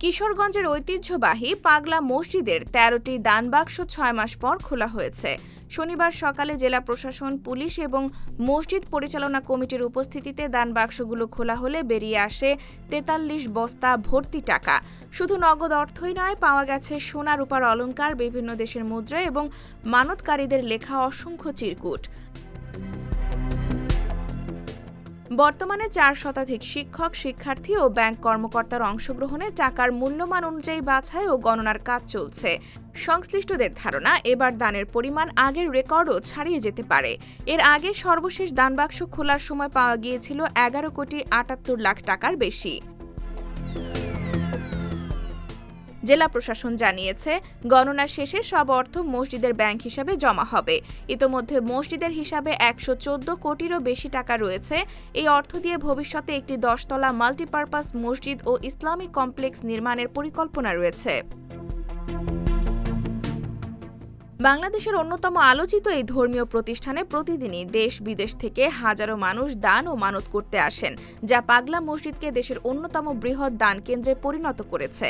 কিশোরগঞ্জের ঐতিহ্যবাহী পাগলা মসজিদের ১৩টি দানবাক্স ৬ মাস পর খোলা হয়েছে। শনিবার সকালে জেলা প্রশাসন, পুলিশ এবং মসজিদ পরিচালনা কমিটির উপস্থিতিতে দানবাক্সগুলো খোলা হলে বেরিয়ে আসে ৪৩ বস্তা ভর্তি টাকা। শুধু নগদ অর্থই নয়, পাওয়া গেছে সোনা রূপার অলংকার, বিভিন্ন দেশের মুদ্রা এবং মানতকারীদের লেখা অসংখ্য চিরকুট। বর্তমানে ৪ শতাধিক শিক্ষক, শিক্ষার্থী ও ব্যাংক কর্মকর্তার অংশগ্রহণে টাকার মূল্যমান অনুযায়ী বাছাই ও গণনার কাজ চলছে। সংশ্লিষ্টদের ধারণা, এবার দানের পরিমাণ আগের রেকর্ডও ছাড়িয়ে যেতে পারে। এর আগে সর্বশেষ দানবাক্স খোলার সময় পাওয়া গিয়েছিল ১১,৭৮,০০,০০০ টাকার বেশি। জেলা প্রশাসন জানিয়েছে, গণনা শেষে সব অর্থ মসজিদের ব্যাংক হিসাবে জমা হবে। ইতোমধ্যে মসজিদের হিসাবে ১১৪ কোটিরও বেশি টাকা রয়েছে। এই অর্থ দিয়ে ভবিষ্যতে একটি ১০ তলা মাল্টিপারপাস মসজিদ ও ইসলামিক কমপ্লেক্স নির্মাণের পরিকল্পনা রয়েছে। বাংলাদেশের অন্যতম আলোচিত এই ধর্মীয় প্রতিষ্ঠানে প্রতিদিনই দেশ বিদেশ থেকে হাজারো মানুষ দান ও মানত করতে আসেন, যা পাগলা মসজিদকে দেশের অন্যতম বৃহৎ দান কেন্দ্রে পরিণত করেছে।